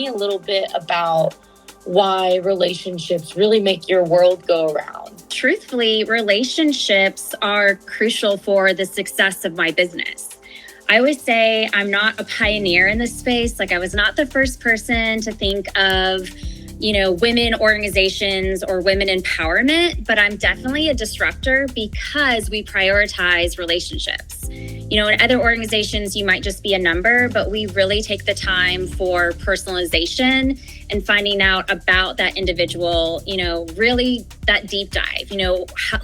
me a little bit about why relationships really make your world go around. Truthfully, relationships are crucial for the success of my business. I always say I'm not a pioneer in this space. Like, I was not the first person to think of, women organizations or women empowerment, but I'm definitely a disruptor because we prioritize relationships. In other organizations, you might just be a number, but we really take the time for personalization and finding out about that individual, really that deep dive.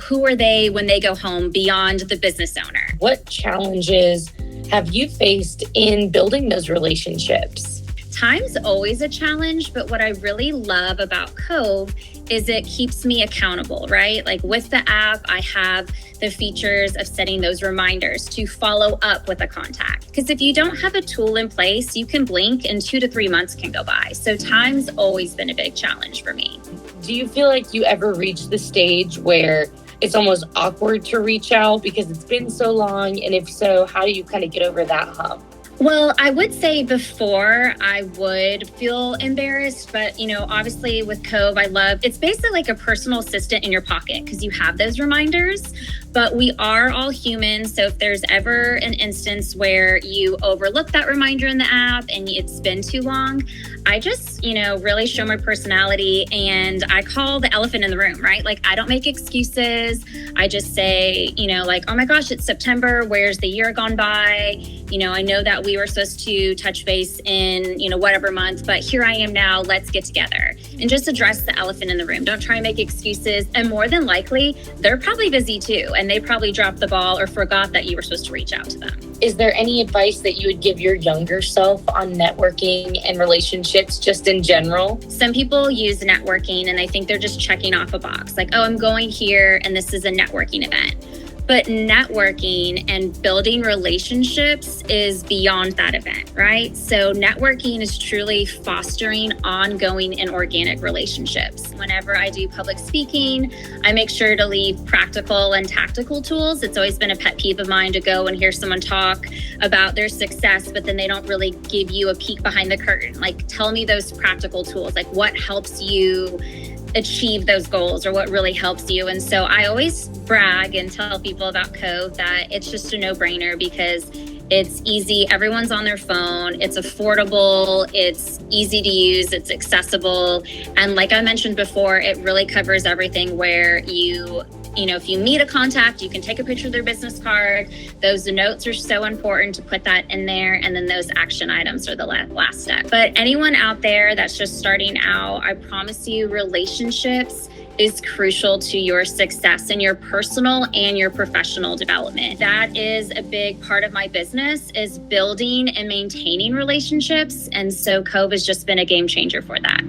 Who are they when they go home beyond the business owner? What challenges have you faced in building those relationships? Time's always a challenge, but what I really love about Covve is it keeps me accountable, right? Like with the app, I have the features of setting those reminders to follow up with a contact. Because if you don't have a tool in place, you can blink and 2 to 3 months can go by. So time's always been a big challenge for me. Do you feel like you ever reach the stage where it's almost awkward to reach out because it's been so long? And if so, how do you kind of get over that hump? Well, I would say before I would feel embarrassed, but obviously with Covve, it's basically like a personal assistant in your pocket because you have those reminders, but we are all humans. So if there's ever an instance where you overlook that reminder in the app and it's been too long, I just, really show my personality and I call the elephant in the room, right? Like, I don't make excuses. I just say, oh my gosh, it's September. Where's the year gone by? I know that we were supposed to touch base in, whatever month, but here I am now. Let's get together and just address the elephant in the room. Don't try and make excuses. And more than likely, they're probably busy too. And they probably dropped the ball or forgot that you were supposed to reach out to them. Is there any advice that you would give your younger self on networking and relationships just in general? Some people use networking and they think they're just checking off a box. Like, oh, I'm going here and this is a networking event. But networking and building relationships is beyond that event, right? So networking is truly fostering ongoing and organic relationships. Whenever I do public speaking, I make sure to leave practical and tactical tools. It's always been a pet peeve of mine to go and hear someone talk about their success, but then they don't really give you a peek behind the curtain. Like, tell me those practical tools, like what helps you achieve those goals or what really helps you. And so I always brag and tell people about Covve that it's just a no-brainer because it's easy. Everyone's on their phone. It's affordable. It's easy to use. It's accessible. And like I mentioned before, it really covers everything where if you meet a contact, you can take a picture of their business card. Those notes are so important to put that in there. And then those action items are the last step. But anyone out there that's just starting out, I promise you, relationships is crucial to your success in your personal and your professional development. That is a big part of my business, is building and maintaining relationships. And so Covve has just been a game changer for that.